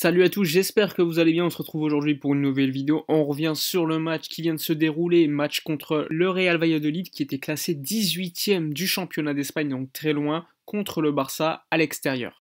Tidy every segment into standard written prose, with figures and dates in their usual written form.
Salut à tous, j'espère que vous allez bien, on se retrouve aujourd'hui pour une nouvelle vidéo. On revient sur le match qui vient de se dérouler, match contre le Real Valladolid qui était classé 18e du championnat d'Espagne, donc très loin, contre le Barça à l'extérieur.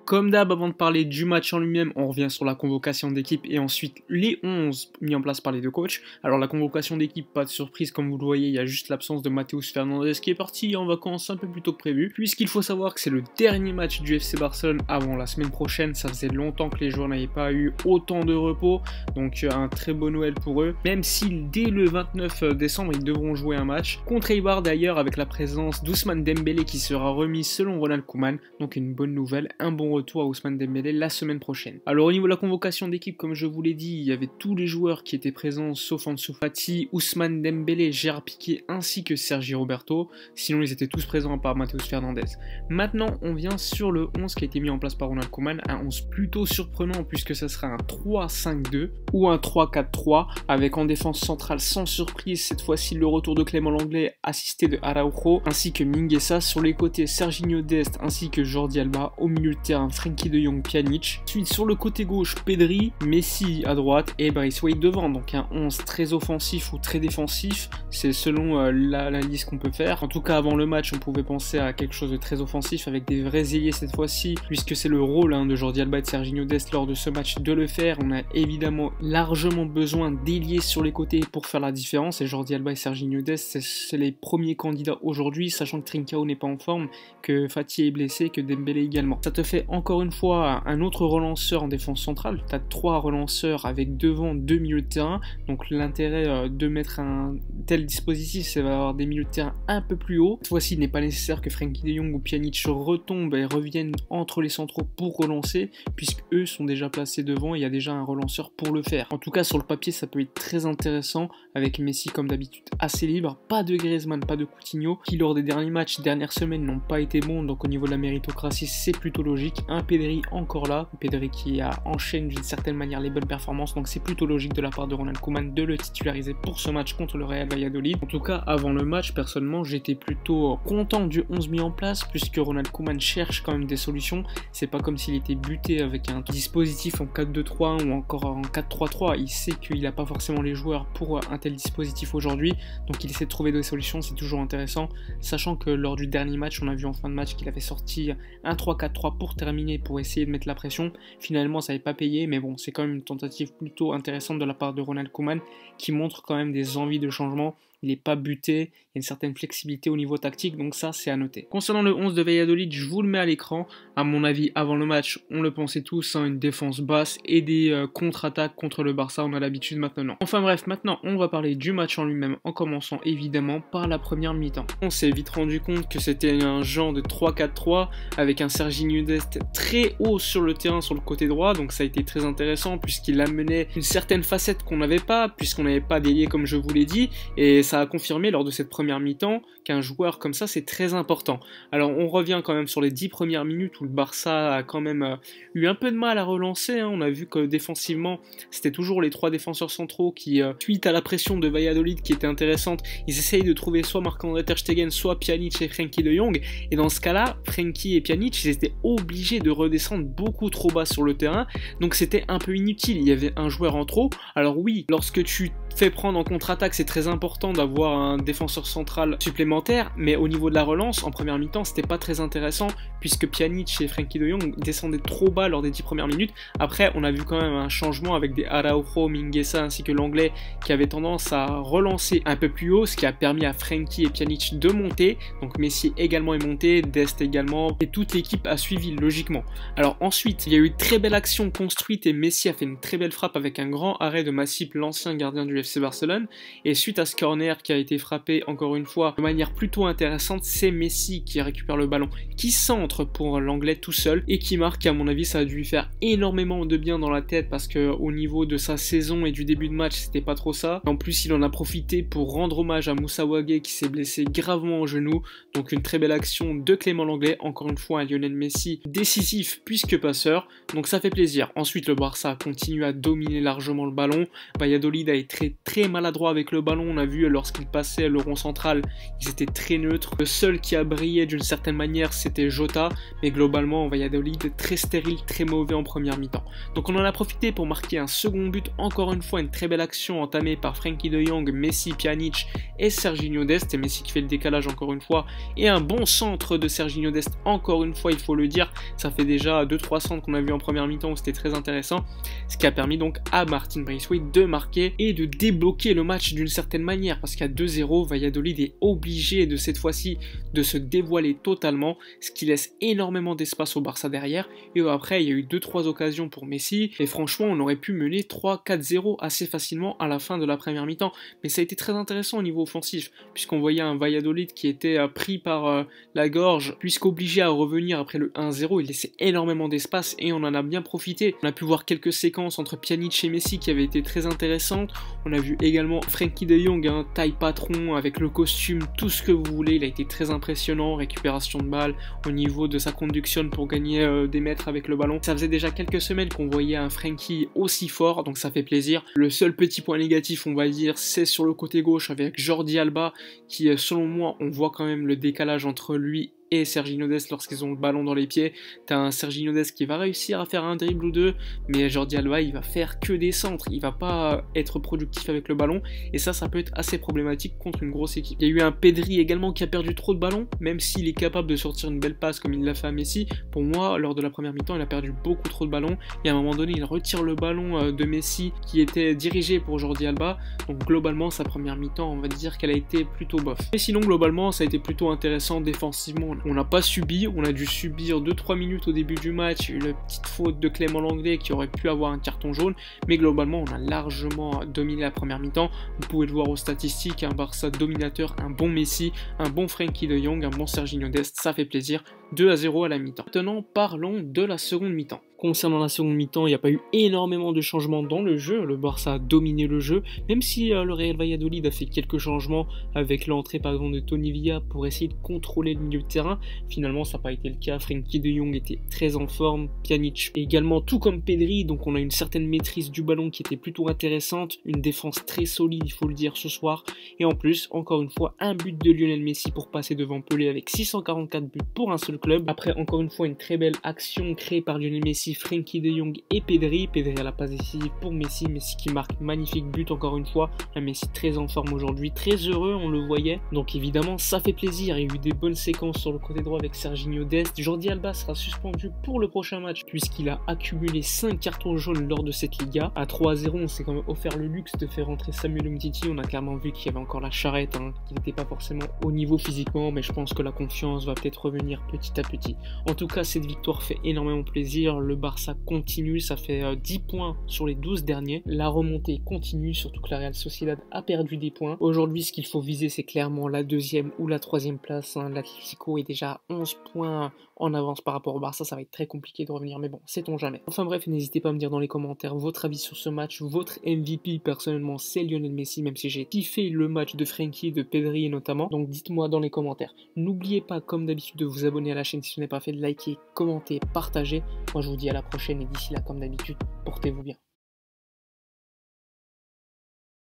Comme d'hab, avant de parler du match en lui-même, on revient sur la convocation d'équipe et ensuite les 11 mis en place par les deux coachs. Alors la convocation d'équipe, pas de surprise, comme vous le voyez, il y a juste l'absence de Matheus Fernandes qui est parti en vacances un peu plus tôt que prévu, puisqu'il faut savoir que c'est le dernier match du FC Barcelone avant la semaine prochaine. Ça faisait longtemps que les joueurs n'avaient pas eu autant de repos, donc un très beau Noël pour eux, même si dès le 29 décembre, ils devront jouer un match contre Eibar d'ailleurs, avec la présence d'Ousmane Dembélé qui sera remis selon Ronald Koeman, donc une bonne nouvelle, un bon retour à Ousmane Dembélé la semaine prochaine. Alors au niveau de la convocation d'équipe, comme je vous l'ai dit, il y avait tous les joueurs qui étaient présents sauf Ansu Fati, Ousmane Dembélé, Gérard Piqué ainsi que Sergi Roberto, sinon ils étaient tous présents à part Matheus Fernandes. Maintenant on vient sur le 11 qui a été mis en place par Ronald Koeman, un 11 plutôt surprenant puisque ça sera un 3-5-2 ou un 3-4-3 avec en défense centrale sans surprise cette fois-ci le retour de Clément Lenglet assisté de Araujo ainsi que Mingueza, sur les côtés Serginho Dest ainsi que Jordi Alba, au milieu de terrain Frenkie de Jong, Pjanic. Ensuite sur le côté gauche Pedri, Messi à droite et Braithwaite devant, donc un 11 très offensif ou très défensif, c'est selon l'analyse qu'on peut faire. En tout cas avant le match on pouvait penser à quelque chose de très offensif avec des vrais ailiers cette fois-ci, puisque c'est le rôle de Jordi Alba et de Serginho Dest lors de ce match de le faire. On a évidemment largement besoin d'ailiers sur les côtés pour faire la différence, et Jordi Alba et Serginho Dest c'est les premiers candidats aujourd'hui, sachant que Trincao n'est pas en forme, que Fati est blessé, que Dembélé également. Ça te fait encore une fois un autre relanceur en défense centrale. Tu as 3 relanceurs avec devant 2 milieux de terrain, donc l'intérêt de mettre un tel dispositif c'est d'avoir des milieux de terrain un peu plus haut. Cette fois-ci il n'est pas nécessaire que Frenkie de Jong ou Pjanic retombent et reviennent entre les centraux pour relancer, puisque eux sont déjà placés devant et il y a déjà un relanceur pour le faire. En tout cas sur le papier ça peut être très intéressant, avec Messi comme d'habitude assez libre, pas de Griezmann, pas de Coutinho, qui lors des derniers matchs, dernières semaines n'ont pas été bons, donc au niveau de la méritocratie c'est plutôt logique. Un Pedri encore là, Pedri qui enchaîne d'une certaine manière les bonnes performances, donc c'est plutôt logique de la part de Ronald Koeman de le titulariser pour ce match contre le Real Valladolid. En tout cas avant le match, personnellement j'étais plutôt content du 11 mis en place, puisque Ronald Koeman cherche quand même des solutions. C'est pas comme s'il était buté avec un dispositif en 4-2-3-1 ou encore en 4-3-3, il sait qu'il n'a pas forcément les joueurs pour un tel dispositif aujourd'hui, donc il essaie de trouver des solutions, c'est toujours intéressant, sachant que lors du dernier match on a vu en fin de match qu'il avait sorti un 3-4-3 pour terminer, pour essayer de mettre la pression. Finalement ça n'avait pas payé, mais bon c'est quand même une tentative plutôt intéressante de la part de Ronald Koeman qui montre quand même des envies de changement. Il n'est pas buté, il y a une certaine flexibilité au niveau tactique, donc ça c'est à noter. Concernant le 11 de Valladolid, je vous le mets à l'écran. À mon avis, avant le match, on le pensait tous, une défense basse et des contre-attaques contre le Barça, on a l'habitude maintenant. Enfin bref, maintenant on va parler du match en lui-même, en commençant évidemment par la première mi-temps. On s'est vite rendu compte que c'était un genre de 3-4-3 avec un Serginho Dest très haut sur le terrain sur le côté droit, donc ça a été très intéressant puisqu'il amenait une certaine facette qu'on n'avait pas, puisqu'on n'avait pas d'ailier comme je vous l'ai dit, et ça a confirmé lors de cette première mi-temps qu'un joueur comme ça c'est très important. Alors on revient quand même sur les 10 premières minutes où le Barça a quand même eu un peu de mal à relancer, on a vu que défensivement c'était toujours les 3 défenseurs centraux qui, suite à la pression de Valladolid qui était intéressante, ils essayent de trouver soit Marc-André Ter Stegen, soit Pjanic et Frenkie de Jong, et dans ce cas-là, Frenkie et Pjanic ils étaient obligés de redescendre beaucoup trop bas sur le terrain, donc c'était un peu inutile, il y avait un joueur en trop. Alors oui, lorsque tu fais prendre en contre-attaque c'est très important d'avoir un défenseur central supplémentaire, mais au niveau de la relance, en première mi-temps, c'était pas très intéressant, puisque Pjanic et Frenkie de Jong descendaient trop bas lors des 10 premières minutes. Après, on a vu quand même un changement avec des Araujo, Mingueza ainsi que Lenglet qui avaient tendance à relancer un peu plus haut, ce qui a permis à Frenkie et Pjanic de monter. Donc Messi également est monté, Dest également, et toute l'équipe a suivi logiquement. Alors ensuite, il y a eu une très belle action construite et Messi a fait une très belle frappe avec un grand arrêt de Masip, l'ancien gardien du FC Barcelone, et suite à ce corner, corner qui a été frappé encore une fois de manière plutôt intéressante. C'est Messi qui récupère le ballon, qui centre pour l'anglais tout seul et qui marque. À mon avis, ça a dû lui faire énormément de bien dans la tête parce que au niveau de sa saison et du début de match, c'était pas trop ça. En plus, il en a profité pour rendre hommage à Moussa Wagué qui s'est blessé gravement au genou. Donc une très belle action de Clément Lenglet, encore une fois un Lionel Messi décisif puisque passeur, donc ça fait plaisir. Ensuite le Barça continue à dominer largement le ballon. Valladolid a été très maladroit avec le ballon, on a vu lorsqu'il passait le rond central, ils étaient très neutres. Le seul qui a brillé d'une certaine manière c'était Jota, mais globalement Valladolid très stérile, très mauvais en première mi-temps. Donc on en a profité pour marquer un second but, encore une fois une très belle action entamée par Frenkie de Jong, Messi, Pjanic et Serginho Dest, et Messi qui fait le décalage encore une fois, et un bon centre de Serginho Dest encore une fois, il faut le dire. Ça fait déjà 2-3 centres qu'on a vu en première mi-temps où c'était très intéressant, ce qui a permis donc à Martin Braithwaite de marquer et de débloquer le match d'une certaine manière, parce qu'à 2-0 Valladolid est obligé de cette fois-ci de se dévoiler totalement, ce qui laisse énormément d'espace au Barça derrière. Et après il y a eu 2-3 occasions pour Messi et franchement on aurait pu mener 3-4-0 assez facilement à la fin de la première mi-temps, mais ça a été très intéressant au niveau offensif puisqu'on voyait un Valladolid qui était pris par la gorge, puisqu'obligé à revenir après le 1-0, il laissait énormément d'espace et on en a bien profité. On a pu voir quelques séquences entre Pjanic et Messi qui avaient été très intéressantes. On a vu également Frenkie de Jong, taille patron avec le costume, tout ce que vous voulez, il a été très impressionnant, récupération de balles, au niveau de sa conduction pour gagner des mètres avec le ballon. Ça faisait déjà quelques semaines qu'on voyait un Frenkie aussi fort, donc ça fait plaisir. Le seul petit point négatif on va dire, c'est sur le côté gauche avec Jordi Alba, qui selon moi, on voit quand même le décalage entre lui et Serginho Dest lorsqu'ils ont le ballon dans les pieds. T'as un Serginho Dest qui va réussir à faire un dribble ou deux, mais Jordi Alba il va faire que des centres, il va pas être productif avec le ballon, et ça peut être assez problématique contre une grosse équipe. Il y a eu un Pedri également qui a perdu trop de ballons, même s'il est capable de sortir une belle passe comme il l'a fait à Messi. Pour moi, lors de la première mi-temps, il a perdu beaucoup trop de ballons, et à un moment donné il retire le ballon de Messi qui était dirigé pour Jordi Alba. Donc globalement sa première mi-temps, on va dire qu'elle a été plutôt bof. Mais sinon globalement ça a été plutôt intéressant défensivement. On n'a pas subi, on a dû subir 2-3 minutes au début du match, une petite faute de Clément Lenglet qui aurait pu avoir un carton jaune, mais globalement on a largement dominé la première mi-temps. Vous pouvez le voir aux statistiques, un Barça dominateur, un bon Messi, un bon Frenkie de Jong, un bon Serginho Dest, ça fait plaisir. 2-0 à la mi-temps. Maintenant parlons de la seconde mi-temps. Concernant la seconde mi-temps, il n'y a pas eu énormément de changements dans le jeu, le Barça a dominé le jeu, même si le Real Valladolid a fait quelques changements avec l'entrée par exemple de Tony Villa pour essayer de contrôler le milieu de terrain. Finalement ça n'a pas été le cas, Frenkie de Jong était très en forme, Pjanic également, tout comme Pedri, donc on a une certaine maîtrise du ballon qui était plutôt intéressante, une défense très solide il faut le dire ce soir, et en plus encore une fois un but de Lionel Messi pour passer devant Pelé avec 644 buts pour un seul club. Après encore une fois une très belle action créée par Lionel Messi, Frenkie de Jong et Pedri à la passe décisive pour Messi qui marque magnifique but encore une fois, un Messi très en forme aujourd'hui, très heureux on le voyait, donc évidemment ça fait plaisir. Il y a eu des bonnes séquences sur le côté droit avec Serginho Dest. Jordi Alba sera suspendu pour le prochain match puisqu'il a accumulé 5 cartons jaunes lors de cette Liga. À 3-0 on s'est quand même offert le luxe de faire rentrer Samuel Umtiti, on a clairement vu qu'il y avait encore la charrette, qu'il n'était pas forcément au niveau physiquement, mais je pense que la confiance va peut-être revenir petit à petit. En tout cas cette victoire fait énormément plaisir, le Barça continue, ça fait 10 points sur les 12 derniers, la remontée continue, surtout que la Real Sociedad a perdu des points. Aujourd'hui ce qu'il faut viser c'est clairement la deuxième ou la troisième place, l'Atlético est déjà à 11 points en avance par rapport au Barça, ça va être très compliqué de revenir, mais bon, sait-on jamais. Enfin bref, n'hésitez pas à me dire dans les commentaires votre avis sur ce match, votre MVP, personnellement c'est Lionel Messi, même si j'ai kiffé le match de Frenkie, de Pedri notamment, donc dites-moi dans les commentaires. N'oubliez pas comme d'habitude de vous abonner à la chaîne si ce n'est pas fait, de liker, commenter, partager. Moi je vous dis à la prochaine et d'ici là comme d'habitude, portez-vous bien.